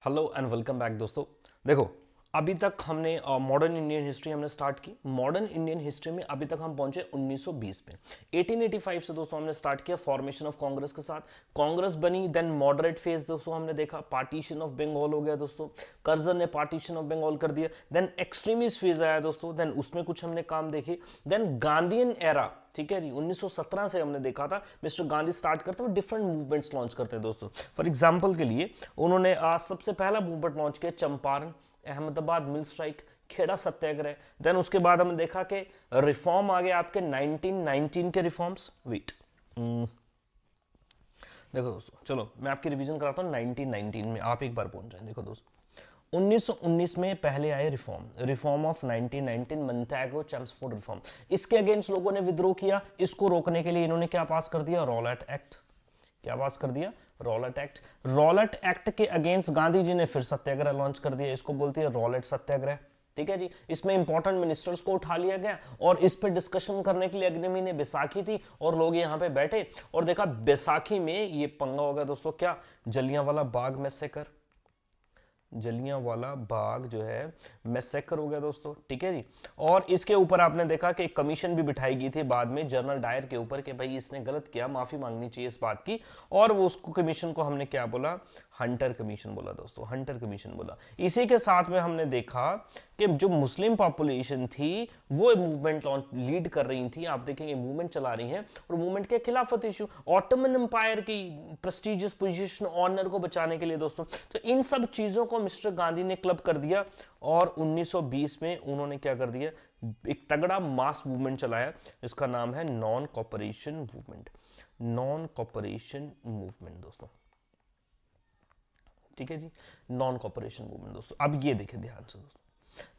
Hello and welcome back दोस्तों। देखो, अभी तक हमने मॉडर्न इंडियन हिस्ट्री हमने स्टार्ट की। मॉडर्न इंडियन हिस्ट्री में अभी तक हम पहुंचे 1920 पे। 1885 से दोस्तों हमने स्टार्ट किया फॉर्मेशन ऑफ कांग्रेस के साथ। कांग्रेस बनी, देन मॉडरेट फेज दोस्तों हमने देखा, पार्टीशन ऑफ बंगाल हो गया दोस्तों, कर्जन ने पार्टीशन ऑफ बंगाल कर दिया। देन एक्सट्रीमिस्ट फेज आया दोस्तों, देन उसमें कुछ हमने काम देखे। देन गांधीयन एरा, ठीक है जी, 1917 से हमने देखा था मिस्टर गांधी स्टार्ट करते हुए डिफरेंट मूवमेंट्स लॉन्च करते हैं दोस्तों। फॉर एग्जांपल के लिए उन्होंने आज सबसे पहला मूवमेंट लॉन्च किया चंपारण, अहमदाबाद मिल स्ट्राइक, खेड़ा सत्याग्रह। देन उसके बाद हमने देखा कि रिफॉर्म आ गए आपके 1919 के रिफॉर्म्स। वेट, देखो दोस्तों, चलो मैं आपकी रिवीजन कराता हूँ 1919 में, आप एक बार पहुंच जाए। देखो दोस्तों, 1919 में पहले आए रिफॉर्म ऑफ 1919, मंटेगो चेम्सफोर्ड रिफॉर्म। इसके अगेंस्ट लोगों ने विद्रोह किया। इसको रोकने के लिए इन्होंने क्या पास कर दिया? Rowlatt act. क्या पास कर दिया? Rowlatt act. रॉलेट एक्ट के अगेंस्ट गांधी जी ने फिर सत्याग्रह लॉन्च कर दिया। इसको बोलती है रॉलेट सत्याग्रह, ठीक है जी। इसमें इंपॉर्टेंट मिनिस्टर्स को उठा लिया गया और इस पे डिस्कशन करने के लिए अगले महीने बैसाखी थी और लोग यहाँ पे बैठे और देखा बैसाखी में ये पंगा हो गया दोस्तों। क्या? जलियांवाला बाग मैसेकर, जलियांवाला बाग जो है मैसेकर हो गया दोस्तों, ठीक है जी। और इसके ऊपर आपने देखा कि एक कमीशन भी बिठाई गई थी बाद में जनरल डायर के ऊपर कि भाई इसने गलत किया, माफी मांगनी चाहिए इस बात की। और वो उसको कमीशन को हमने क्या बोला? हंटर कमीशन बोला दोस्तों, हंटर कमीशन बोला। इसी के साथ में हमने देखा कि जो मुस्लिम पॉपुलेशन थी वो मूवमेंट लीड कर रही थी। आप देखेंगे मूवमेंट चला रही हैं और मूवमेंट के खिलाफत इशू, ऑटोमन एम्पायर की प्रेस्टिजियस पोजीशन, ऑनर को बचाने के लिए दोस्तों। तो इन सब चीजों को मिस्टर गांधी ने क्लब कर दिया और 1920 में उन्होंने क्या कर दिया? एक तगड़ा मास मूवमेंट चलाया, इसका नाम है non cooperation movement. Non cooperation movement दोस्तों, ठीक है जी, नॉन कॉपरेशन मूवमेंट दोस्तों। अब ये देखें ध्यान से दोस्तों,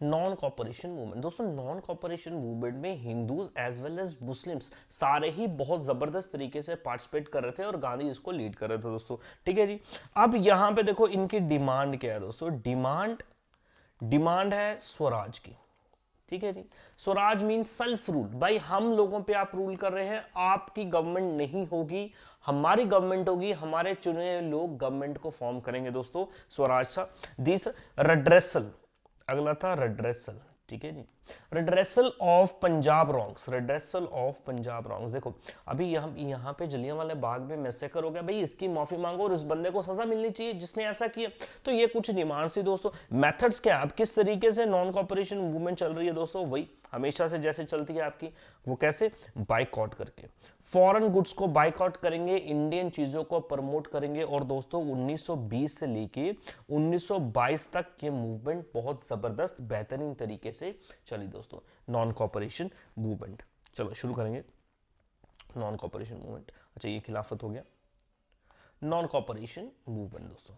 नॉन कॉपरेशन मूवमेंट दोस्तों, नॉन कॉपरेशन मूवमेंट में Hindus as well as Muslims सारे ही बहुत जबरदस्त तरीके से पार्टिसिपेट कर रहे थे और गांधी इसको लीड कर रहे थे दोस्तों, ठीक है जी। अब यहां पे देखो इनकी डिमांड क्या है दोस्तों? डिमांड है स्वराज की, ठीक है जी। Swaraj mean self rule. भाई हम लोगों पे आप रूल कर रहे हैं, आपकी गवर्नमेंट नहीं होगी, हमारी गवर्नमेंट होगी, हमारे चुने हुए लोग गवर्नमेंट को फॉर्म करेंगे दोस्तों, स्वराज सा। तीसरा रेड्रेसल, अगला था रेड्रेसल, ठीक है जी। Redressal of Punjab wrongs, redressal of Punjab wrongs. देखो अभी यहाँ पे जलियांवाला बाग में मैसेकर हो गया, भाई इसकी माफी मांगो और इस बंदे को सजा मिलनी चाहिए जिसने ऐसा किया। तो ये कुछ डिमांड्स थी दोस्तों। मेथड्स क्या? अब किस तरीके से नॉन कॉपरेशन मूवमेंट चल रही है दोस्तों? वही हमेशा से जैसे चलती है आपकी, वो कैसे? बाइकआउट करके, फॉरेन गुड्स को बाइकआउट करेंगे, इंडियन चीजों को प्रमोट करेंगे। और दोस्तों 1920 से लेके 1922 तक ये मूवमेंट बहुत जबरदस्त बेहतरीन तरीके से चली दोस्तों, नॉन कॉपरेशन मूवमेंट। चलो शुरू करेंगे नॉन कॉपरेशन मूवमेंट। अच्छा ये खिलाफत हो गया, नॉन कॉपरेशन मूवमेंट दोस्तों।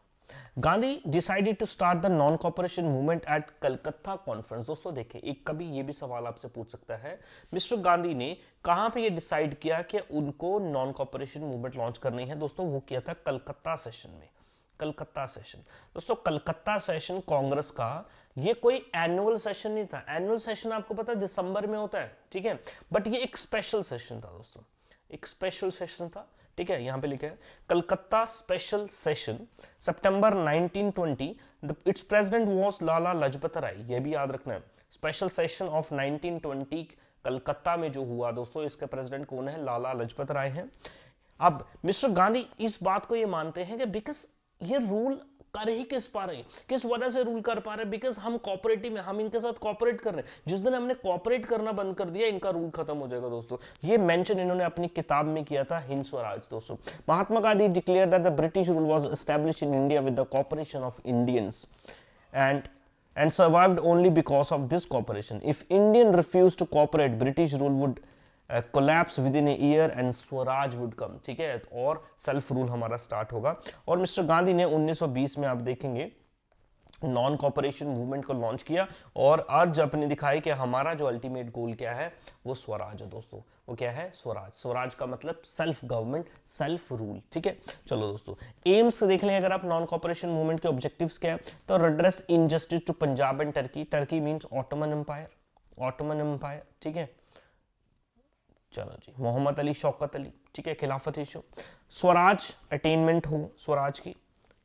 Gandhi decided to start the non cooperation movement at Calcutta conference. दोस्तों देखिए, एक कभी ये भी सवाल आपसे पूछ सकता है, मिस्टर गांधी ने कहां पे ये डिसाइड किया कि उनको नॉन कॉपरेशन मूवमेंट लॉन्च करनी है? दोस्तों वो किया था कलकत्ता सेशन में। कलकत्ता सेशन दोस्तों, कलकत्ता सेशन कांग्रेस का ये कोई एनुअल सेशन नहीं था। एनुअल सेशन आपको पता है दिसंबर में होता है, ठीक है, बट ये एक स्पेशल सेशन था दोस्तों, एक स्पेशल सेशन था, ठीक है। यहां पे लिखा है कलकत्ता स्पेशल सेशन सितंबर 1920, it's president was Lala Lajpat Rai. ये भी याद रखना है, स्पेशल सेशन ऑफ 1920 कलकत्ता में जो हुआ दोस्तों, इसके प्रेसिडेंट कौन है? लाला लजपत राय है। अब मिस्टर गांधी इस बात को ये मानते हैं कि बिकॉज ये रूल कर ही किस पा रहे हैं, किस वजह से रूल कर पा रहे हैं? बिकॉज हम कॉपरेटिव में, हम इनके साथ कॉपरेट कर रहे हैं। जिस दिन हमने कॉपरेट करना बंद कर दिया, इनका रूल खत्म हो जाएगा दोस्तों। ये मेंशन इन्होंने अपनी किताब में किया था, हिंद स्वराज दोस्तों। Mahatma Gandhi declared that the British rule was established in India with the cooperation of Indians and survived only because of this cooperation. If Indian refused to cooperate, British rule would collapse with in a year and Swaraj would come, ठीक है, और self rule हमारा start होगा। और mister Gandhi ने 1920 में आप देखेंगे नॉन कॉपरेशन मूवमेंट को लॉन्च किया और अर्ज अपने दिखाई कि हमारा जो अल्टीमेट गोल क्या है, वो स्वराज है दोस्तों। वो क्या है? स्वराज। स्वराज का मतलब सेल्फ गवर्नमेंट, सेल्फ रूल, ठीक है। चलो दोस्तों एम्स देख लें अगर आप नॉन कॉपरेशन मूवमेंट के ऑब्जेक्टिव्स क्या है, तो redress injustice to Punjab and Turkey. Turkey means Ottoman empire, Ottoman empire, ठीक है। चलो जी, मोहम्मद अली, शौकत अली, ठीक है, खिलाफत इशू। स्वराज अटेनमेंट हो स्वराज की,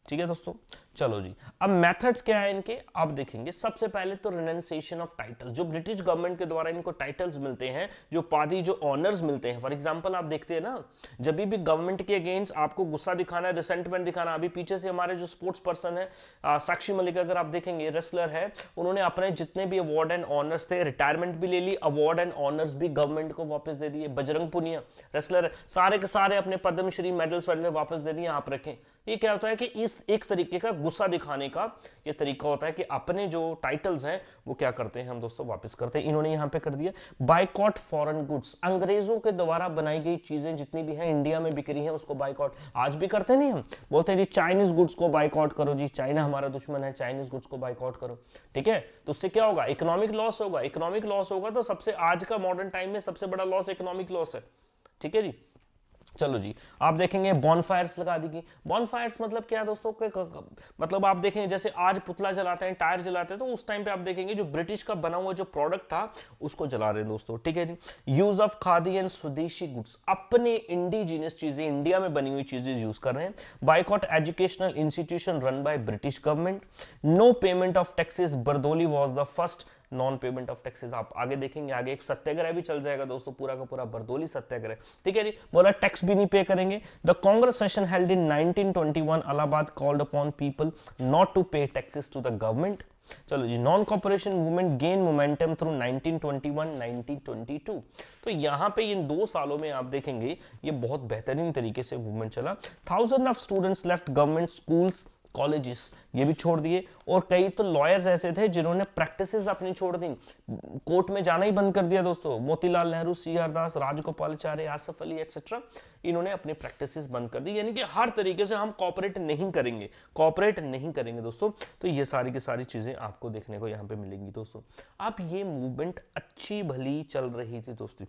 ठीक है दोस्तों। चलो जी, अब मेथड्स क्या है इनके आप देखेंगे। सबसे पहले तो रिनंसिएशन ऑफ टाइटल, जो ब्रिटिश गवर्नमेंट के द्वारा इनको टाइटल्स मिलते हैं, जो पादी जो ऑनर्स मिलते हैं। फॉर एग्जांपल आप देखते हैं ना, जब भी गवर्नमेंट के अगेंस्ट आपको गुस्सा दिखाना है, रिसेंटमेंट दिखाना, अभी पीछे से हमारे जो स्पोर्ट्स पर्सन है साक्षी मलिक, अगर आप देखेंगे रेसलर है, उन्होंने अपने जितने भी अवार्ड एंड ऑनर्स थे, रिटायरमेंट भी ले ली, अवार्ड एंड ऑनर्स भी गवर्नमेंट को वापस दे दिए। बजरंग पुनिया रेसलर सारे के सारे अपने पद्मश्री मेडल्स वापस दे दिए, आप रखें। ये क्या होता है कि इस एक तरीके का गुस्सा दिखाने का ये तरीका होता है कि अपने जो टाइटल्स हैं वो क्या करते हैं हम दोस्तों वापस करते हैं। इन्होंने यहां पे कर दिया बायकॉट फॉरेन गुड्स, अंग्रेजों के द्वारा बनाई गई चीजें जितनी भी हैं इंडिया में बिक रही हैं उसको बायकॉट। आज भी करते नहीं हम, बोलते हैं जी चाइनीज गुड्स को बायकॉट करो, जी चाइना हमारा दुश्मन है, चाइनीज गुड्स को बायकॉट करो। ठीक है, तो उससे क्या होगा, इकोनॉमिक लॉस होगा। इकोनॉमिक लॉस होगा तो सबसे आज का मॉडर्न टाइम में सबसे बड़ा लॉस इकोनॉमिक लॉस है। ठीक है जी, चलो जी, आप देखेंगे बॉनफायर्स लगा दी गई। बॉनफायर्स मतलब क्या है दोस्तों, मतलब आप देखेंगे जैसे आज पुतला जलाते हैं, टायर जलाते हैं, तो उस टाइम पे आप देखेंगे जो ब्रिटिश का बना हुआ जो प्रोडक्ट था उसको जला रहे हैं दोस्तों। ठीक है जी, use of khadi and swadeshi goods, अपने इंडिजिनियस चीजें, इंडिया में बनी हुई चीजें यूज कर रहे हैं। Boycott educational institution run by British government. No payment of taxes, Bardoli was the first non payment of taxes. आप आगे देखेंगे, आगे एक सत्याग्रह भी चल जाएगा दोस्तों, पूरा का पूरा बरदौली सत्याग्रह। ठीक है जी, बोला टैक्स भी नहीं पे करेंगे। The Congress session held in 1921 Allahabad called upon people not to pay taxes to the government. चलो जी, non cooperation movement gain momentum through 1921 1922। तो यहां पे इन 2 सालों में आप देखेंगे ये बहुत बेहतरीन तरीके से मूवमेंट चला। 1000 of students left government schools colleges, ये भी छोड़ दिए। और कई तो लॉयर्स ऐसे थे जिन्होंने प्रैक्टिसेस अपनी छोड़ दी, कोर्ट में जाना ही बंद कर दिया दोस्तों। मोतीलाल नेहरू, CR दास, राजगोपालाचारी, आसफ अली एक्सेट्रा, इन्होंने अपनी प्रैक्टिसेस बंद कर दी। यानी कि हर तरीके से हम कॉपरेट नहीं करेंगे दोस्तों। तो ये सारी की सारी चीजें आपको देखने को यहाँ पे मिलेंगी दोस्तों। अब ये मूवमेंट अच्छी भली चल रही थी दोस्तों,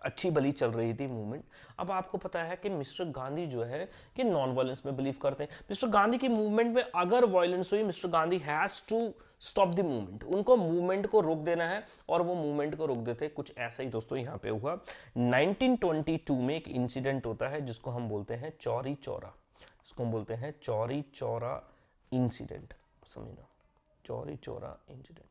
अच्छी भली चल रही थी मूवमेंट। अब आपको पता है कि मिस्टर गांधी जो है कि नॉन वायलेंस में बिलीव करते हैं। मिस्टर गांधी की मूवमेंट में अगर वायलेंस हुई, mister Gandhi has to stop the movement, उनको मूवमेंट को रोक देना है, और वो मूवमेंट को रोक देते हैं। कुछ ऐसा ही दोस्तों यहाँ पे हुआ। 1922 में एक इंसिडेंट होता है जिसको हम बोलते हैं चौरी चौरा, इसको हम बोलते हैं चौरी चौरा इंसिडेंट। समझना, चौरी चौरा इंसिडेंट।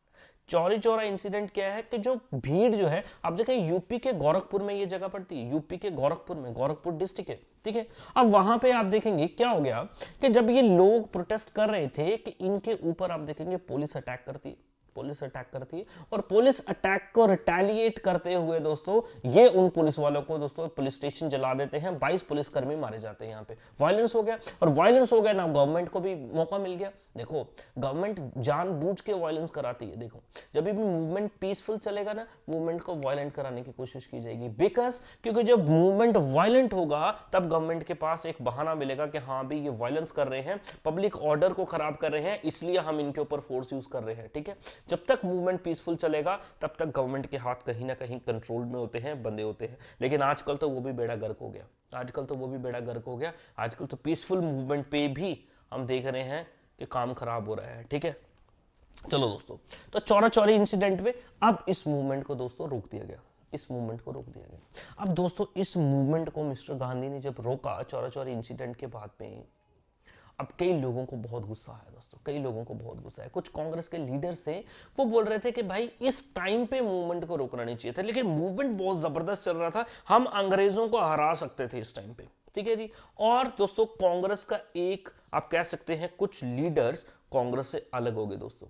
चौरी चौरा इंसिडेंट क्या है कि जो भीड़ जो है, आप देखें यूपी के गोरखपुर में ये जगह पड़ती है, यूपी के गोरखपुर में, गोरखपुर डिस्ट्रिक्ट है। ठीक है, अब वहां पे आप देखेंगे क्या हो गया कि जब ये लोग प्रोटेस्ट कर रहे थे कि इनके ऊपर आप देखेंगे पुलिस अटैक करती है, और पुलिस अटैक को रिटेलिएट करते हुए दोस्तों ये उन पुलिस वालों को दोस्तों पुलिस स्टेशन जला देते हैं। 22 पुलिसकर्मी मारे जाते हैं। यहाँ पे वायलेंस हो गया, और वायलेंस हो गया ना, गवर्नमेंट को भी मौका मिल गया। देखो, गवर्नमेंट जानबूझ के वायलेंस कराती है। देखो, जब भी मूवमेंट पीसफुल चलेगा ना, मूवमेंट को वायलेंट कराने की कोशिश की जाएगी। बिकॉज क्योंकि जब मूवमेंट वायलेंट होगा तब गवर्नमेंट के पास एक बहाना मिलेगा कि हाँ भी ये वायलेंस कर रहे हैं, पब्लिक ऑर्डर को खराब कर रहे हैं, इसलिए हम इनके ऊपर फोर्स यूज कर रहे हैं। ठीक है, जब तक मूवमेंट पीसफुल चलेगा तब तक गवर्नमेंट के हाथ कहीं ना कहीं कंट्रोल में होते हैं, बंदे होते हैं। लेकिन आजकल तो वो भी बेड़ा गर्क हो गया, आजकल तो पीसफुल मूवमेंट पे भी हम देख रहे हैं कि काम खराब हो रहा है। ठीक है, चलो दोस्तों, तो चौरा चौरी इंसिडेंट में अब इस मूवमेंट को दोस्तों रोक दिया गया। अब दोस्तों इस मूवमेंट को मिस्टर गांधी ने जब रोका चौरा चौरी इंसिडेंट के बाद में, अब कई लोगों को बहुत गुस्सा है दोस्तों, कुछ कांग्रेस के लीडर्स थे, वो बोल रहे थे कि भाई इस टाइम पे मूवमेंट को रोकना नहीं चाहिए था, लेकिन मूवमेंट बहुत जबरदस्त चल रहा था, हम अंग्रेजों को हरा सकते थे इस टाइम पे। ठीक है जी, और दोस्तों कांग्रेस का एक आप कह सकते हैं कुछ लीडर्स कांग्रेस से अलग हो गए दोस्तों,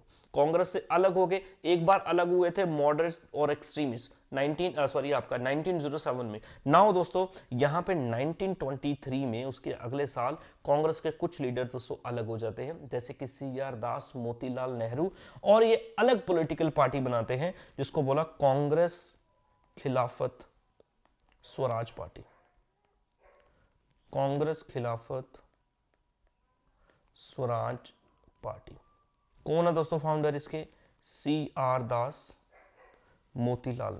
एक बार अलग हुए थे मॉडरेट और एक्सट्रीमिस्ट 1907 में। नाउ दोस्तों यहां पे 1923 में उसके अगले साल कांग्रेस के कुछ लीडर दोस्तों अलग हो जाते हैं, जैसे कि CR दास, मोतीलाल नेहरू, और ये अलग पॉलिटिकल पार्टी बनाते हैं जिसको बोला कांग्रेस खिलाफत स्वराज पार्टी। कांग्रेस खिलाफत स्वराज पार्टी। कौन है दोस्तों फाउंडर इसके? CR दास, मोतीलाल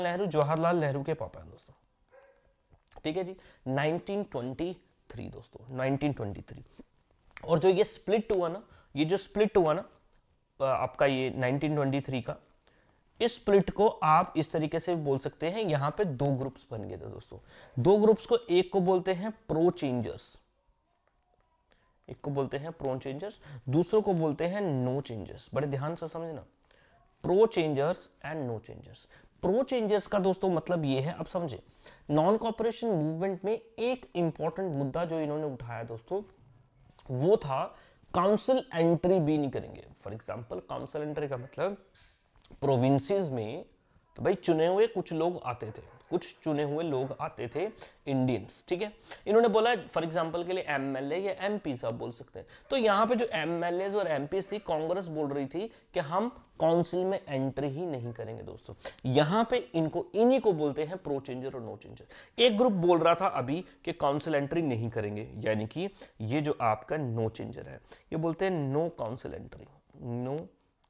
नेहरू जवाहरलाल नेहरू के पापा हैं दोस्तों। ठीक है जी, 1923 दोस्तों, 1923। और जो ये स्प्लिट हुआ ना, आपका ये 1923 का, इस स्प्लिट को आप इस तरीके से बोल सकते हैं, यहां पे 2 ग्रुप्स बन गए थे दोस्तों। 2 ग्रुप्स को, एक को बोलते हैं प्रो चेंजर्स, एक को बोलते हैं प्रो चेंजर्स, दूसरों को बोलते हैं नो चेंजर्स। बड़े ध्यान से समझना, pro changers and no changers. Pro changers का दोस्तों मतलब ये है, अब समझे, नॉन कॉपरेशन मूवमेंट में एक इंपॉर्टेंट मुद्दा जो इन्होंने उठाया दोस्तों, वो था काउंसिल एंट्री भी नहीं करेंगे। फॉर एग्जांपल काउंसिल एंट्री का मतलब प्रोविंसेस में तो भाई चुने हुए कुछ लोग आते थे, कुछ चुने हुए लोग आते थे इंडियंस, ठीक है। इन्होंने बोला फॉर एग्जांपल के लिए एमएलए या एमपी आप बोल सकते हैं। तो यहाँ पे जो एमएलए और एमपीज थी, कांग्रेस बोल रही थी कि हम काउंसिल में एंट्री ही नहीं करेंगे दोस्तों। यहाँ पे इनको, इन्हीं को बोलते हैं प्रो चेंजर और नो चेंजर। एक ग्रुप बोल रहा था अभी कि काउंसिल एंट्री नहीं करेंगे, यानी कि ये जो आपका नो चेंजर है, ये बोलते हैं no council entry, no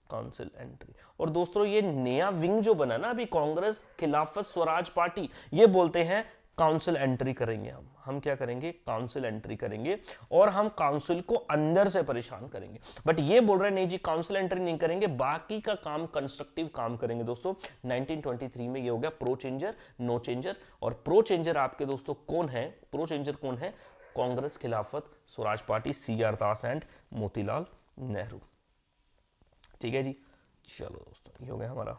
council entry. और दोस्तों ये नया विंग जो बना ना अभी, कांग्रेस खिलाफत स्वराज पार्टी, ये बोलते हैं काउंसिल एंट्री करेंगे हम क्या करेंगे, काउंसिल एंट्री करेंगे, और हम काउंसिल को अंदर से परेशान करेंगे। बट ये बोल रहे हैं नहीं जी काउंसिल एंट्री नहीं करेंगे, बाकी का काम कंस्ट्रक्टिव काम करेंगे दोस्तों। 1923 में ये हो गया प्रो चेंजर नो चेंजर। और प्रो चेंजर आपके दोस्तों कौन है, प्रो चेंजर कौन है, कांग्रेस खिलाफत Swaraj party, CR Das and Motilal Nehru, ठीक है जी। चलो दोस्तों ये हो गया हमारा।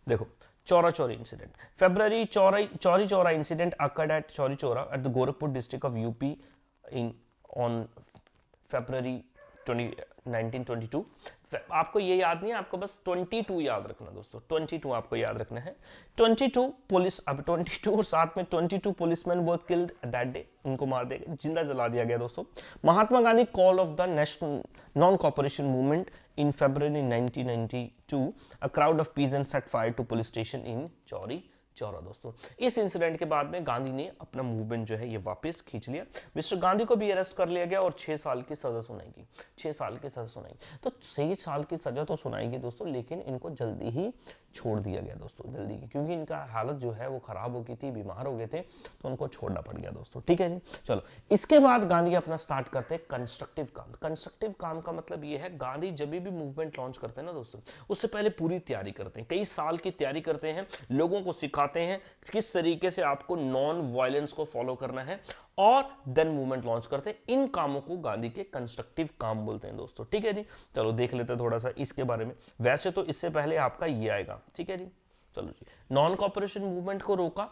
देखो Chaura Chauri incident, February Chauri Chaura incident occurred at Chauri Chaura at the Gorakhpur district of UP in on February 1922। आपको ये याद नहीं है, आपको बस 22 याद रखना दोस्तों, 22 आपको याद रखना है। 22 पुलिस, अब 22 और साथ में 22 policemen were killed that day, इनको मार दिया, जिंदा जला दिया गया दोस्तों। Mahatma Gandhi call off the national non cooperation movement in February 1992, a crowd of peasants set fire to police station in Chauri Chaura दोस्तों। इस इंसिडेंट के बाद में गांधी ने अपना मूवमेंट जो है ये वापस खींच लिया। मिस्टर गांधी को भी अरेस्ट कर लिया गया और 6 साल की सजा सुनाएगी, 6 साल की सजा सुनाएगी। तो 6 साल की सजा तो सुनाएगी दोस्तों, लेकिन इनको जल्दी ही छोड़ दिया गया दोस्तों, जल्दी की, क्योंकि इनका हालत जो है वो खराब हो गई थी, बीमार हो गए थे, तो उनको छोड़ना पड़ गया दोस्तों, ठीक है जी। चलो इसके बाद गांधी अपना स्टार्ट करते हैं कंस्ट्रक्टिव काम। कंस्ट्रक्टिव काम का मतलब ये है, गांधी जब भी मूवमेंट लॉन्च करते हैं ना दोस्तों, उससे पहले पूरी तैयारी करते हैं, कई साल की तैयारी करते हैं, लोगों को सिखाते हैं किस तरीके से आपको नॉन वायलेंस को फॉलो करना है, और देन मूवमेंट लॉन्च करते हैं। इन कामों को गांधी के कंस्ट्रक्टिव काम बोलते हैं दोस्तों, ठीक है जी। चलो देख लेते हैं थोड़ा सा इसके बारे में। वैसे तो इससे पहले आपका ये आएगा, ठीक है जी। चलो जी, नॉन कॉपरेशन मूवमेंट को रोका,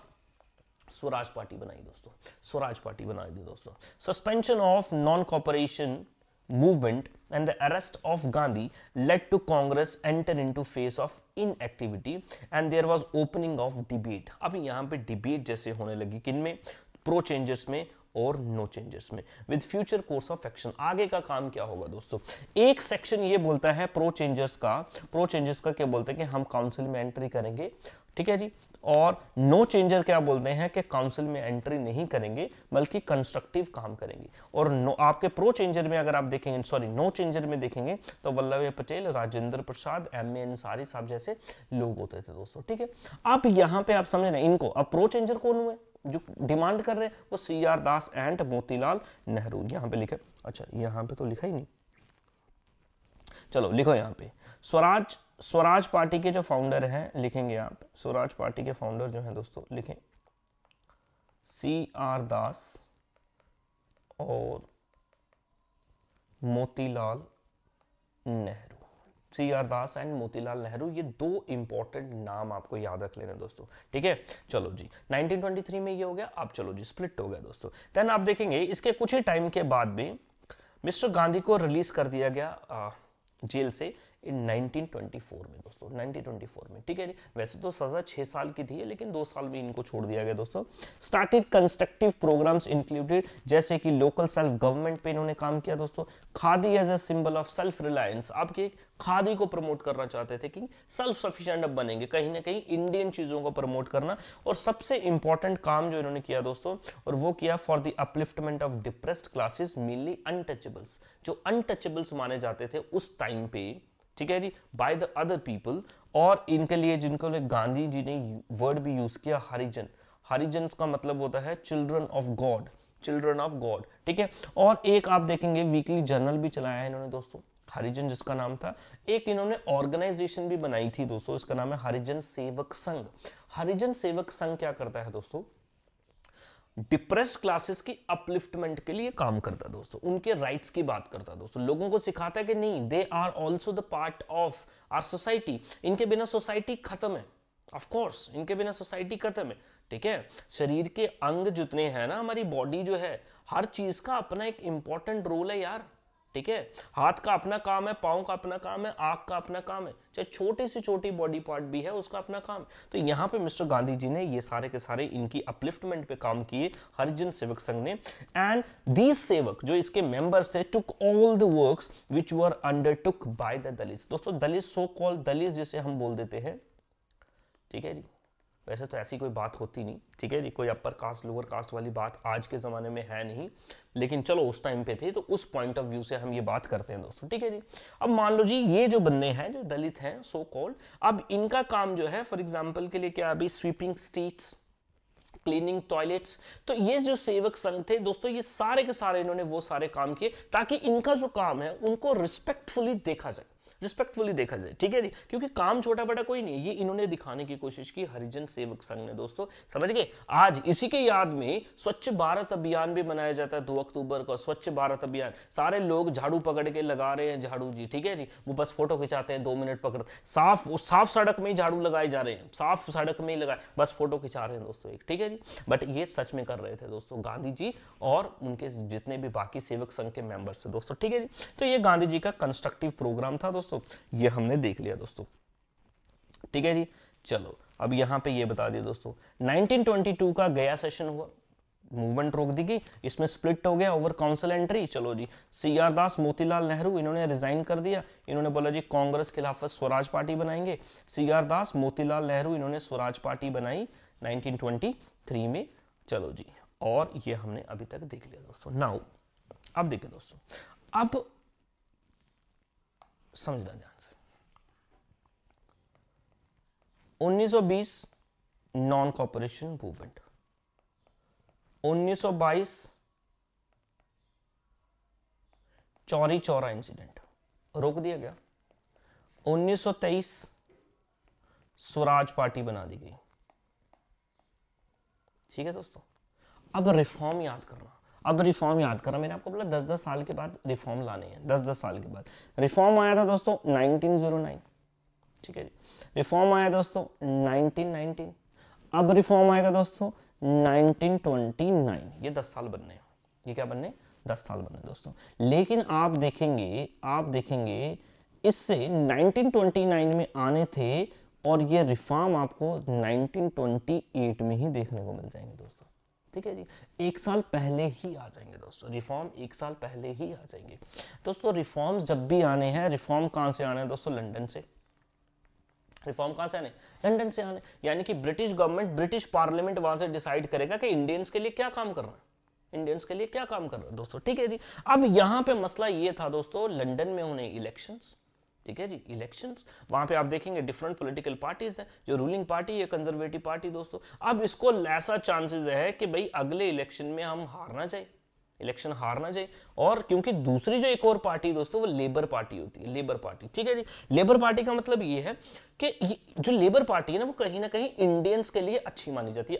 स्वराज पार्टी बनाई दोस्तों, स्वराज पार्टी बना दी दोस्तों। Suspension of non cooperation movement and the arrest of Gandhi led to Congress enter into phase of inactivity and there was opening of debate। अब यहाँ पे डिबेट जैसे होने लगी, किनमें, प्रो चेंजर्स में और नो चेंजर्स में, with future course of action. आगे का काम क्या होगा दोस्तों, एक सेक्शन ये बोलता है प्रो चेंजर्स का क्या बोलते हैं कि हम काउंसिल में एंट्री करेंगे, ठीक है जी। और नो चेंजर क्या बोलते हैं कि काउंसिल में एंट्री नहीं करेंगे बल्कि कंस्ट्रक्टिव काम करेंगे। और नो, आपके प्रो चेंजर में अगर आप देखेंगे, सॉरी नो चेंजर में देखेंगे तो वल्लभ भाई पटेल, राजेंद्र प्रसाद, MA अंसारी साहब जैसे लोग होते थे दोस्तों, ठीक है। अब यहाँ पे आप समझे ना इनको, अब प्रो चेंजर कौन हुए जो डिमांड कर रहे हैं, वो CR Das and Motilal Nehru. यहाँ पे लिखे, अच्छा यहाँ पे तो लिखा ही नहीं, चलो लिखो यहाँ पे। स्वराज पार्टी के जो फाउंडर हैं, लिखेंगे आप, स्वराज पार्टी के फाउंडर जो हैं दोस्तों, लिखें CR दास और Motilal Nehru. CR Das and Motilal Nehru, ये दो इंपॉर्टेंट नाम आपको याद रख लेना दोस्तों, ठीक है। चलो जी 1923 में ये हो गया। अब चलो जी स्प्लिट हो गया दोस्तों। देन आप देखेंगे इसके कुछ ही टाइम के बाद में मिस्टर गांधी को रिलीज कर दिया गया जेल से इन 1924 में दोस्तों, 1924 में, ठीक है जी। वैसे तो सजा 6 साल की थी, लेकिन 2 साल में इनको छोड़ दिया गया दोस्तों। स्टार्टेड कंस्ट्रक्टिव प्रोग्राम्स इंक्लूडेड, जैसे कि लोकल सेल्फ गवर्नमेंट पे इन्होंने काम किया दोस्तों। Khadi as a symbol of self reliance, आपके खादी को प्रमोट करना चाहते थे कि सेल्फ सफिशिएंट अब बनेंगे, कहीं ना कहीं इंडियन चीजों को प्रमोट करना। और सबसे इंपॉर्टेंट काम जो इन्होंने किया दोस्तों, और वो किया for the upliftment of depressed classes, mainly untouchables, जो अनटचेबल्स माने जाते थे उस टाइम पे, ठीक है जी, बाय द अदर पीपल। और इनके लिए जिनको गांधी जी ने वर्ड भी यूज किया हरिजन। हरिजन का मतलब होता है children of God, children of God, ठीक है। और एक आप देखेंगे वीकली जर्नल भी चलाया है इन्होंने दोस्तों, हरिजन जिसका नाम था। एक इन्होंने ऑर्गेनाइजेशन भी बनाई थी दोस्तों, इसका नाम है हरिजन सेवक संघ। हरिजन सेवक संघ क्या करता है दोस्तों, डिप्रेस्ड क्लासेस की अपलिफ्टमेंट के लिए काम करता है दोस्तों, उनके राइट्स की बात करता है दोस्तों, लोगों को सिखाता है कि नहीं, they are also the part of our society, इनके बिना सोसाइटी खत्म है, ऑफ कोर्स इनके बिना सोसाइटी खत्म है। ठीक है, शरीर के अंग जितने हैं ना, हमारी बॉडी जो है, हर चीज का अपना एक इंपॉर्टेंट रोल है यार। ठीक है, हाथ का अपना काम है, पाँव का अपना काम है, आंख का अपना काम है, चाहे छोटी से छोटी बॉडी पार्ट भी है उसका अपना काम है। तो यहाँ पे मिस्टर गांधी जी ने ये सारे के सारे इनकी अपलिफ्टमेंट पे काम किए, हरिजन सेवक संघ ने। एंड दीज सेवक जो इसके मेंबर्स थे took all the works which were undertook by the Dalits. दोस्तों दलित, सो कॉल्ड दलित जिसे हम बोल देते हैं, ठीक है जी, वैसे तो ऐसी कोई बात होती नहीं, ठीक है जी, कोई अपर कास्ट लोअर कास्ट वाली बात आज के ज़माने में है नहीं, लेकिन चलो उस टाइम पे थे तो उस पॉइंट ऑफ व्यू से हम ये बात करते हैं दोस्तों। ठीक है जी, अब मान लो जी ये जो बंदे हैं जो दलित हैं सो कॉल्ड, अब इनका काम जो है फॉर एग्जाम्पल के लिए क्या, अभी स्वीपिंग स्ट्रीट्स, क्लीनिंग टॉयलेट्स, तो ये जो सेवक संघ थे दोस्तों, ये सारे के सारे इन्होंने वो सारे काम किए ताकि इनका जो काम है उनको रिस्पेक्टफुली देखा जाए, रिस्पेक्टफुली देखा जाए। ठीक है जी, क्योंकि काम छोटा बड़ा कोई नहीं है, ये इन्होंने दिखाने की कोशिश की हरिजन सेवक संघ ने दोस्तों, समझ गए। आज इसी के याद में स्वच्छ भारत अभियान भी मनाया जाता है 2 अक्टूबर को, स्वच्छ भारत अभियान, सारे लोग झाड़ू पकड़ के लगा रहे हैं झाड़ू जी, ठीक है जी, वो बस फोटो खिंचाते हैं 2 मिनट पकड़, साफ सड़क में ही झाड़ू लगाए जा रहे हैं, साफ सड़क में ही लगाए, बस फोटो खिंचा रहे हैं दोस्तों एक, ठीक है जी, बट ये सच में कर रहे थे दोस्तों गांधी जी और उनके जितने भी बाकी सेवक संघ के मेंबर्स थे दोस्तों। ठीक है जी, तो ये गांधी जी का कंस्ट्रक्टिव प्रोग्राम था दोस्तों, ये हमने देख लिया दोस्तों। ठीक है जी, चलो अब यहां पे ये बता दिया दोस्तों, 1922 का गया सेशन हुआ, मूवमेंट रोक दी गई, इसमें स्प्लिट हो गया ओवर काउंसिल एंट्री। चलो जी, सीआर दास, मोतीलाल नेहरू, इन्होंने रिजाइन कर दिया, इन्होंने बोला जी कांग्रेस खिलाफत स्वराज पार्टी बनाएंगे। सीआर दास, मोतीलाल नेहरू, इन्होंने स्वराज पार्टी बनाई 1923 में। चलो जी, और ये हमने अभी तक देख लिया दोस्तों। नाउ अब देखिए दोस्तों, अब समझना ध्यान से, 1920 non cooperation movement, 1922 Chauri Chaura incident रोक दिया गया, 1923 स्वराज पार्टी बना दी गई। ठीक है दोस्तों, अब रिफॉर्म याद करना, अब रिफॉर्म याद करना, मैंने आपको बोला 10-10 साल के बाद रिफॉर्म लाने हैं, 10-10 साल के बाद रिफॉर्म आया था दोस्तों 1909। ठीक है जी, रिफॉर्म आया दोस्तों 1919, अब रिफॉर्म आएगा दोस्तों 1929। ये 10 साल बनने हैं, ये क्या बनने, 10 साल बनने दोस्तों। लेकिन आप देखेंगे इससे 1929 में आने थे और ये रिफॉर्म आपको 1928 में ही देखने को मिल जाएंगे दोस्तों। ठीक है जी, 1 साल पहले ही आ जाएंगे दोस्तों, रिफॉर्म 1 साल पहले ही आ जाएंगे दोस्तों। रिफॉर्म्स जब भी आने हैं, रिफॉर्म कहां से आने हैं दोस्तों, लंदन से। रिफॉर्म कहां से आने, लंदन से आने, यानी कि ब्रिटिश गवर्नमेंट, ब्रिटिश पार्लियामेंट वहां से डिसाइड करेगा कि इंडियंस के लिए क्या काम करना है, इंडियंस के लिए क्या काम कर रहा है दोस्तों। ठीक है जी, अब यहां पे मसला ये था दोस्तों, लंदन में होने इलेक्शंस, ठीक है जी, इलेक्शंस, वहां पे आप देखेंगे डिफरेंट पॉलिटिकल पार्टीज हैं, जो रूलिंग पार्टी है कंजर्वेटिव पार्टी दोस्तों। अब इसको ऐसा चांसेस है कि भाई अगले इलेक्शन में हम हारना चाहिए, इलेक्शन हारना चाहिए, और क्योंकि दूसरी जो एक और पार्टी दोस्तों वो लेबर पार्टी होती है, लेबर पार्टी। ठीक है जी, लेबर पार्टी का मतलब ये है कि जो लेबर पार्टी है ना, वो कहीं ना कहीं इंडियंस के लिए अच्छी मानी जाती है,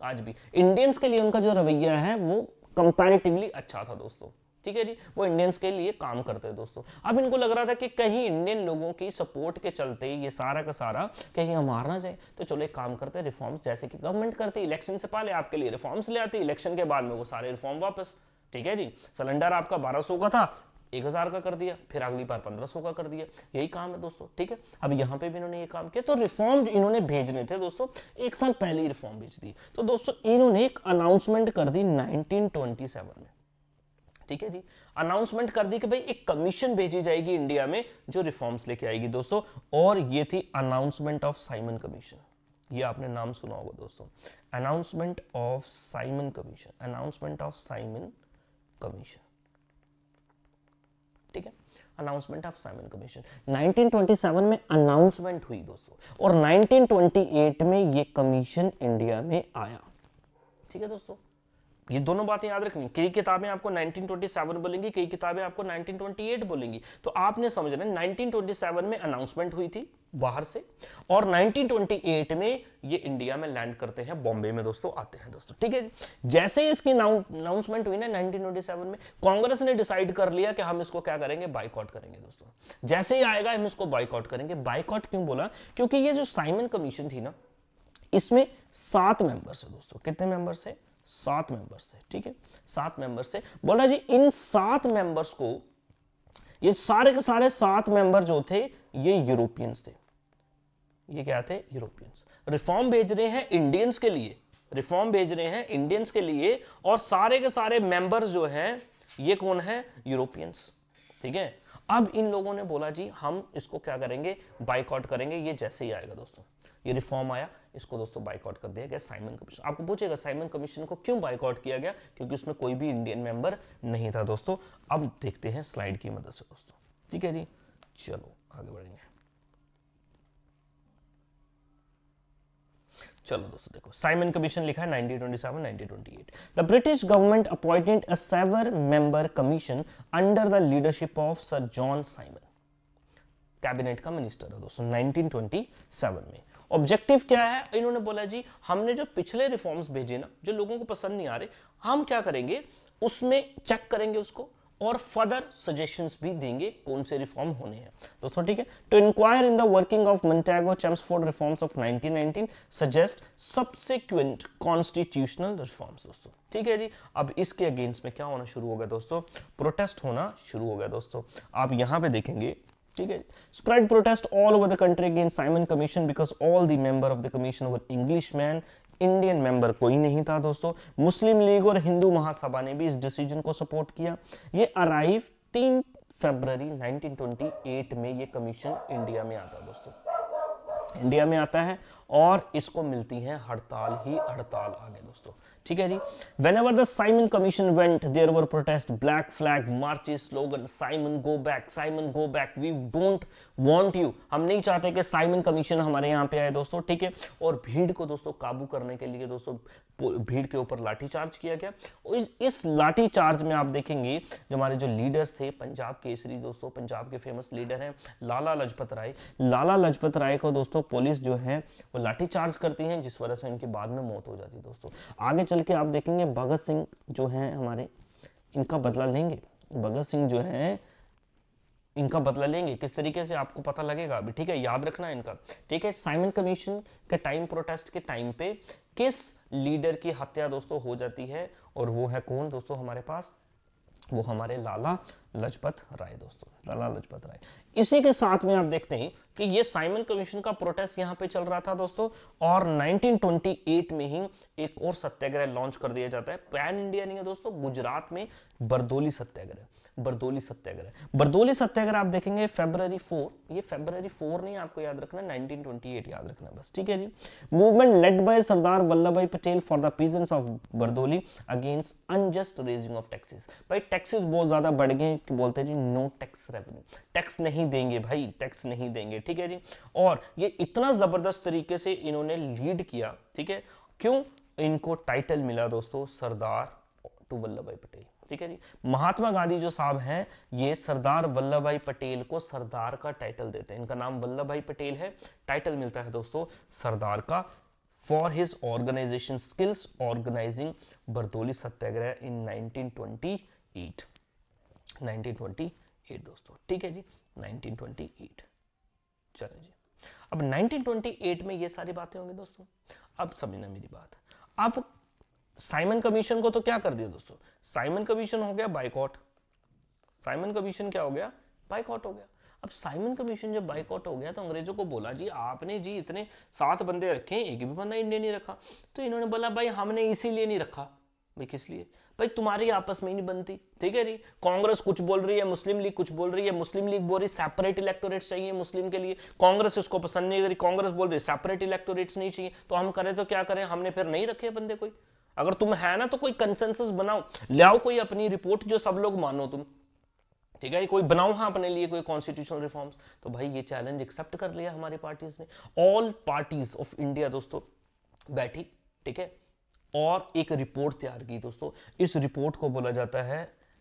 आज भी इंडियंस के लिए उनका जो रवैया है वो कंपैरेटिवली अच्छा था दोस्तों। ठीक है जी, वो इंडियंस के लिए काम करते हैं दोस्तों। अब इनको लग रहा था कि कहीं इंडियन लोगों की सपोर्ट के चलते ये सारा का सारा कहीं हम हारना चाहिए, तो चलो एक काम करते हैं, रिफॉर्म्स जैसे कि गवर्नमेंट करती, इलेक्शन से पहले आपके लिए रिफॉर्म्स ले आती, इलेक्शन के बाद में वो सारे रिफॉर्म वापस। ठीक है जी, सिलेंडर आपका 1200 का था, 1000 का कर दिया, फिर अगली बार 1500 का कर दिया, यही काम है दोस्तों। ठीक है, अब यहाँ पे भी इन्होंने ये काम किया, तो रिफॉर्म इन्होंने भेजने थे दोस्तों, 1 साल पहले ही रिफॉर्म भेज दी। तो दोस्तों इन्होंने एक अनाउंसमेंट कर दी 1927 में। ठीक है जी, अनाउंसमेंट कर दी कि भाई एक कमीशन भेजी जाएगी इंडिया में जो रिफॉर्म्स लेके आएगी दोस्तों, और ये थी अनाउंसमेंट ऑफ साइमन कमीशन। ये आपने नाम सुना होगा दोस्तों, announcement of Simon commission, announcement of Simon commission. ठीक है, अनाउंसमेंट ऑफ साइमन कमीशन 1927 में अनाउंसमेंट हुई दोस्तों, और 1928 में ये कमीशन इंडिया में आया। ठीक है दोस्तों, ये दोनों बातें याद रखनी, कई किताबें आपको 1927 बोलेंगी, कई किताबें आपको 1928 बोलेंगी, तो आपने समझना 1927 में अनाउंसमेंट हुई थी, बाहर से, और 1928 में ये इंडिया में लैंड करते हैं, बॉम्बे में दोस्तों आते हैं दोस्तों, ठीक है जी। जैसे ही इसकी अनाउंसमेंट हुई ना 1927 में, कांग्रेस ने डिसाइड कर लिया कि हम इसको क्या करेंगे, बाइकआउट करेंगे दोस्तों। जैसे ही आएगा हम इसको बाइकआउट करेंगे। बाइकआउट क्यों बोला? क्योंकि ये जो साइमन कमीशन थी ना, इसमें 7 मेंबर्स है दोस्तों। कितने मेंबर्स है? 7 मेंबर्स है, ठीक है, 7 मेंबर्स है। बोला जी इन 7 मेंबर्स को, ये सारे के सारे 7 मेंबर जो थे ये यूरोपियंस थे। ये क्या थे? यूरोपियंस। रिफॉर्म भेज रहे हैं इंडियंस के लिए, रिफॉर्म भेज रहे हैं इंडियंस के लिए, और सारे के सारे मेंबर्स जो हैं ये कौन है? यूरोपियंस, ठीक है। अब इन लोगों ने बोला जी हम इसको क्या करेंगे, बाइकआउट करेंगे। ये जैसे ही आएगा दोस्तों, ये रिफॉर्म आया, इसको दोस्तों बाइकआउट कर दिया गया साइमन कमीशन। आपको पूछेगा साइमन कमीशन को क्यों बाइकआउट किया गया? क्योंकि उसमें कोई भी इंडियन मेंबर नहीं था दोस्तों। अब देखते हैं स्लाइड की मदद से दोस्तों, ठीक है जी, चलो आगे बढ़ेंगे। चलो दोस्तों देखो, साइमन कमीशन लिखा है 1927 1928। The British government appointed a 7 member commission under the leadership of sir John Simon. Cabinet का मिनिस्टर है दोस्तों 1927 में। ऑब्जेक्टिव क्या है? इन्होंने बोला जी हमने जो पिछले रिफॉर्म्स भेजे ना, जो लोगों को पसंद नहीं आ रहे, हम क्या करेंगे उसमें चेक करेंगे उसको, और फर्दर सजेशंस भी देंगे कौन से रिफॉर्म होने हैं दोस्तों, ठीक है। To inquire in the working of Montagu Chelmsford reforms of 1919, suggest subsequent constitutional reforms दोस्तों, ठीक है जी। अब इसके अगेंस्ट में क्या होना शुरू हो गया दोस्तों? प्रोटेस्ट होना शुरू हो गया दोस्तों। आप यहां पे देखेंगे, ठीक है, spread protest all over the country against Simon commission because all the member of the commission were Englishman. Indian member कोई नहीं था दोस्तों। मुस्लिम लीग और हिंदू महासभा ने भी इस डिसीजन को सपोर्ट किया। ये अराइव 3 फरवरी 1928 में ये कमीशन इंडिया में आता है दोस्तों, इंडिया में आता है, और इसको मिलती है हड़ताल ही हड़ताल आगे दोस्तों, ठीक है जी। Whenever the Simon Commission went, there were protests, black flag marches, slogan Simon go back, we don't want you। हम नहीं चाहते कि साइमन कमीशन हमारे यहाँ पे आए दोस्तों, ठीक है। और भीड़ को दोस्तों काबू करने के लिए दोस्तों भीड़ के ऊपर लाठीचार्ज किया गया। इस लाठीचार्ज में आप देखेंगे जो हमारे जो लीडर्स थे, पंजाब केसरी दोस्तों, पंजाब के फेमस लीडर हैं लाला लजपत राय। लाला लजपत राय को दोस्तों पुलिस जो है वो लाठीचार्ज करती है, जिस वजह से इनकी बाद में मौत हो जाती है दोस्तों। आगे चल के आप देखेंगे भगत सिंह जो हैं हमारे, इनका बदला लेंगे। भगत सिंह जो है इनका बदला लेंगे, किस तरीके से आपको पता लगेगा अभी, ठीक है, याद रखना इनका, ठीक है। साइमन कमीशन के टाइम, प्रोटेस्ट के टाइम पे किस लीडर की हत्या दोस्तों हो जाती है, और वो है कौन दोस्तों हमारे पास? वो हमारे लाला लजपत राय दोस्तों, लाला लजपत राय। इसी के साथ में आप देखते हैं कि ये साइमन कमीशन का प्रोटेस्ट यहाँ पे चल रहा था दोस्तों, और 1928 में ही एक और सत्याग्रह लॉन्च कर दिया जाता है, पैन इंडिया नहीं है दोस्तों, गुजरात में बरदोली सत्याग्रह। बरदोली सत्याग्रह आप देखेंगे February 4, ये February 4 नहीं आपको याद रखना, 1928 याद रखना बस, ठीक है जी। Movement led by Sardar Vallabh भाई Patel for the peasants of Bardoli against unjust raising of taxes. भाई टैक्सेस बहुत ज्यादा बढ़ गए कि बोलते हैं जी नो टैक्स रेवेन्यू, टैक्स नहीं देंगे भाई, टैक्स नहीं देंगे, ठीक है जी। और ये इतना जबरदस्त तरीके से इन्होंने लीड किया, ठीक है। क्यों? इनको टाइटल मिला दोस्तों सरदार टू वल्लभ भाई पटेल, ठीक है जी। महात्मा गांधी जो साहब हैं ये सरदार वल्लभ भाई पटेल को सरदार का टाइटल देते हैं, इनका नाम वल्लभ भाई पटेल है, टाइटल मिलता है दोस्तों सरदार का, for his organisation skills organising Bardoli Satyagraha in 1928 दोस्तों, ठीक है जी, 1928। चलिए जी, अब 1928 में ये सारी बातें होंगी दोस्तों। अब समझना मेरी बात, आप साइमन कमीशन को तो क्या कर दिया दोस्तों, साइमन कमीशन हो गया बाइकआउट, साइमन कमीशन क्या हो गया, बाइकआउट हो गया। अब साइमन कमीशन जब बाइकआउट हो गया तो अंग्रेजों को बोला जी आपने जी इतने 7 बंदे रखे, एक भी बंदा इंडिया नहीं रखा। तो इन्होंने बोला भाई हमने इसीलिए नहीं रखा। भाई किस लिए? भाई तुम्हारी आपस में ही नहीं बनती, ठीक है जी। कांग्रेस कुछ बोल रही है, मुस्लिम लीग कुछ बोल रही है, मुस्लिम लीग बोल रही सेपरेट इलेक्टोरेट्स चाहिए मुस्लिम के लिए, कांग्रेस इसको पसंद नहीं करी, कांग्रेस बोल रही सेपरेट इलेक्टोरेट्स नहीं चाहिए, तो हम करें तो क्या करें, हमने फिर नहीं रखे बंदे कोई। अगर तुम है ना तो कोई कंसेंसस बनाओ, ले आओ कोई अपनी रिपोर्ट जो सब लोग मानो तुम, ठीक है, कोई बनाओ हाँ अपने लिए कोई कॉन्स्टिट्यूशनल रिफॉर्म्स। तो भाई ये चैलेंज एक्सेप्ट कर लिया हमारी पार्टीज ने, ऑल पार्टीज ऑफ इंडिया दोस्तों बैठी, ठीक है, और एक रिपोर्ट तैयार की दोस्तों। इस रिपोर्ट को बोला जाता है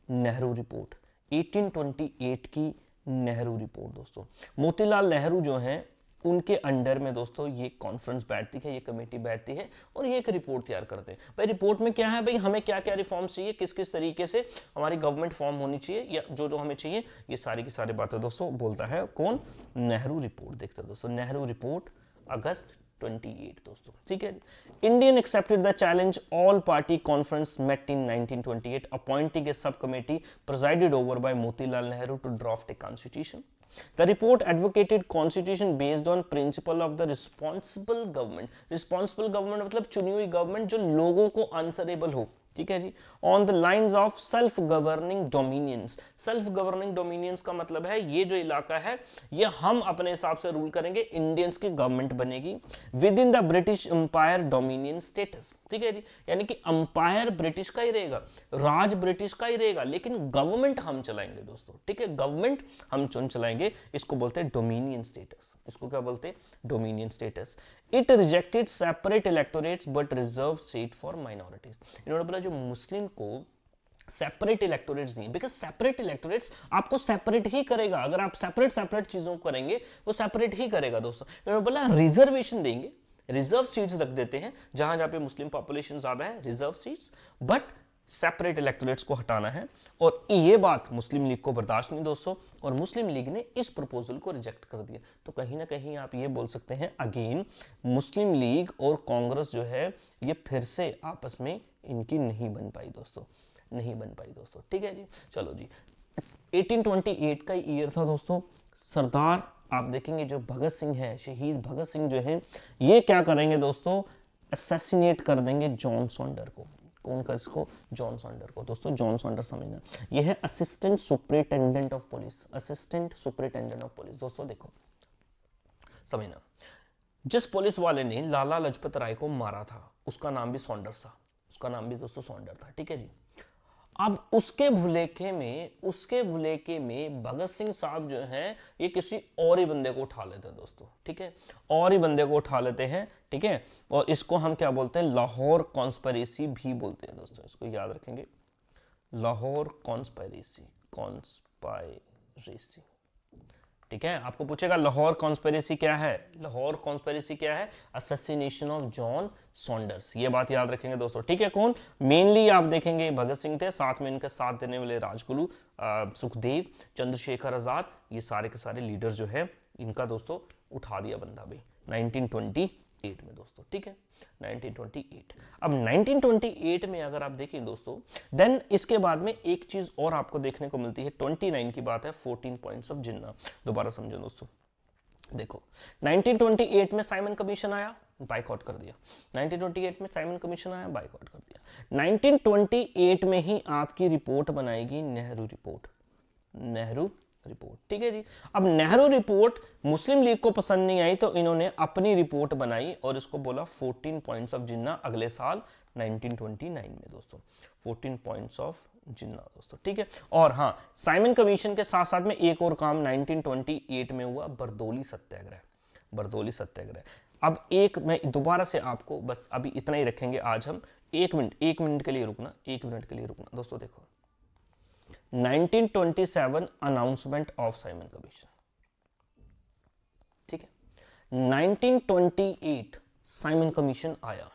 नेहरू रिपोर्ट, 1828 की नेहरू रिपोर्ट दोस्तों। मोतीलाल नेहरू जो हैं उनके अंडर में दोस्तों ये कॉन्फ्रेंस बैठती है, ये कमेटी बैठती है और ये एक रिपोर्ट तैयार करते हैं। भाई रिपोर्ट में क्या है, भाई हमें क्या क्या रिफॉर्म्स चाहिए, किस किस तरीके से हमारी गवर्नमेंट फॉर्म होनी चाहिए या जो जो हमें चाहिए, ये सारी की सारी बातें दोस्तों बोलता है कौन, नेहरू रिपोर्ट। देखते हैं दोस्तों, नेहरू रिपोर्ट अगस्त 28 दोस्तों, ठीक है। Indian accepted the challenge, all party conference met in 1928, appointing a sub committee presided over by Motilal Nehru to draft a constitution. The report advocated constitution based on principle of the responsible government. Responsible government मतलब चुनी हुई government जो लोगों को answerable हो, ठीक है जी। On the lines of self governing dominions. Self governing dominions का मतलब है ये जो इलाका है ये हम अपने हिसाब से रूल करेंगे, इंडियंस की गवर्नमेंट बनेगी within the British empire dominion status, ठीक है जी। यानी कि अंपायर ब्रिटिश का ही रहेगा, राज ब्रिटिश का ही रहेगा, लेकिन गवर्नमेंट हम चलाएंगे दोस्तों, ठीक है। गवर्नमेंट हम चलाएंगे, इसको बोलते हैं डोमिनियन स्टेटस। इसको क्या बोलते हैं, dominion status. It rejected separate electorates but reserve seat for minorities. इन्होंने बोला जो मुस्लिम को सेपरेट इलेक्टोरेट्स दिए, बिकॉज सेपरेट इलेक्टोरेट्स आपको सेपरेट ही करेगा, अगर आप सेपरेट सेपरेट चीजों को करेंगे वो सेपरेट ही करेगा दोस्तों। इन्होंने बोला रिजर्वेशन देंगे, रिजर्व सीट्स रख देते हैं जहां जहां पे मुस्लिम पॉपुलेशन ज्यादा है, reserve seats, but separate electorates को हटाना है। और ये बात मुस्लिम लीग को बर्दाश्त नहीं दोस्तों, और मुस्लिम लीग ने इस प्रपोजल को रिजेक्ट कर दिया। तो कहीं ना कहीं आप ये बोल सकते हैं अगेन मुस्लिम लीग और कांग्रेस जो है ये फिर से आपस में इनकी नहीं बन पाई दोस्तों, नहीं बन पाई दोस्तों, ठीक है जी। चलो जी, 1828 का ईयर था दोस्तों। सरदार आप देखेंगे जो भगत सिंह है, शहीद भगत सिंह जो है ये क्या करेंगे दोस्तों, असैसिनेट कर देंगे जॉन सॉन्डर को। कौन का, इसको, जॉन सॉन्डर को दोस्तों। जॉन सॉन्डर समझना, ये है assistant superintendent of police, assistant superintendent of police दोस्तों। देखो समझना, जिस पुलिस वाले ने लाला लाजपत राय को मारा था उसका नाम भी सॉन्डर्स था, उसका नाम भी दोस्तों सॉन्डर था, ठीक है जी। अब उसके भुलेखे में भगत सिंह साहब जो हैं ये किसी और ही बंदे को उठा लेते हैं दोस्तों, ठीक है, और ही बंदे को उठा लेते हैं, ठीक है। और इसको हम क्या बोलते हैं, लाहौर कॉन्स्पिरेसी भी बोलते हैं दोस्तों, इसको याद रखेंगे, लाहौर कॉन्स्पिरेसी, कॉन्स्पिरेसी, ठीक है। आपको पूछेगा लाहौर कॉन्स्पिरेसी क्या है, लाहौर कॉन्स्पिरेसी क्या है, असैसिनेशन ऑफ जॉन सॉन्डर्स, ये बात याद रखेंगे दोस्तों, ठीक है। कौन मेनली आप देखेंगे भगत सिंह थे, साथ में इनका साथ देने वाले राजगुरु सुखदेव, चंद्रशेखर आजाद, ये सारे के सारे लीडर जो है इनका दोस्तों उठा दिया बंदा भाई 1928 में दोस्तों, ठीक है, 1928। अब 1928 में अगर आप देखें दोस्तों, देन इसके बाद में एक चीज और आपको देखने को मिलती है, 29 की बात है, 14 पॉइंट्स ऑफ जिन्ना। दोबारा समझो दोस्तों, देखो 1928 में साइमन कमीशन आया, बाइकआउट कर दिया। 1928 में साइमन कमीशन आया, बाइकआउट कर दिया। 1928 में ही आपकी रिपोर्ट बनाएगी नेहरू रिपोर्ट, नेहरू रिपोर्ट, ठीक है जी। अब नेहरू रिपोर्ट मुस्लिम लीग को पसंद नहीं आई तो इन्होंने अपनी रिपोर्ट बनाई और इसको बोला 14 पॉइंट्स ऑफ जिन्ना अगले साल 1929 में दोस्तों, 14 पॉइंट्स ऑफ जिन्ना दोस्तों, ठीक है। और हाँ, साइमन कमीशन के साथ साथ में एक और काम 1928 में हुआ, बरदौली सत्याग्रह, बरदौली सत्याग्रह। अब एक मैं दोबारा से आपको बस अभी इतना ही रखेंगे आज हम, एक मिनट के लिए रुकना, एक मिनट के लिए रुकना दोस्तों। देखो 1927 अनाउंसमेंट ऑफ साइमन कमीशन, ठीक है। 1928 साइमन कमीशन आया,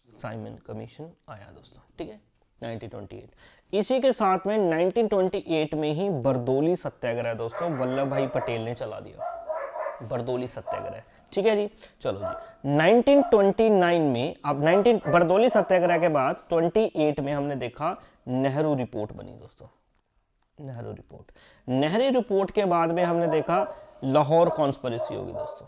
साइमन कमीशन आया दोस्तों, ठीक है, 1928। इसी के साथ में 1928 में ही बरदौली सत्याग्रह दोस्तों वल्लभ भाई पटेल ने चला दिया, बरदौली सत्याग्रह, ठीक है जी। चलो जी 1929 में, अब बरदौली सत्याग्रह के बाद 28 में हमने देखा नेहरू रिपोर्ट बनी दोस्तों, नेहरू रिपोर्ट। नेहरू रिपोर्ट के बाद में हमने देखा लाहौर कॉन्स्पिरेसी होगी दोस्तों,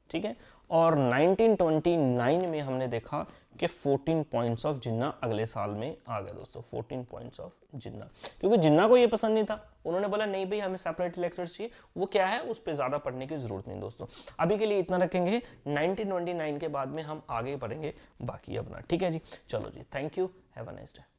ठीक है। और 1929 में हमने देखा कि 14 पॉइंट्स ऑफ जिन्ना अगले साल में आ गए दोस्तों, 14 पॉइंट्स ऑफ जिन्ना, क्योंकि जिन्ना को ये पसंद नहीं था, उन्होंने बोला नहीं भाई हमें सेपरेट इलेक्टोरेट्स चाहिए, वो क्या है उस पर ज्यादा पढ़ने की जरूरत नहीं दोस्तों, अभी के लिए इतना रखेंगे। 1929 के बाद में हम आगे बढ़ेंगे बाकी अपना, ठीक है जी। चलो जी, thank you, have a nice day.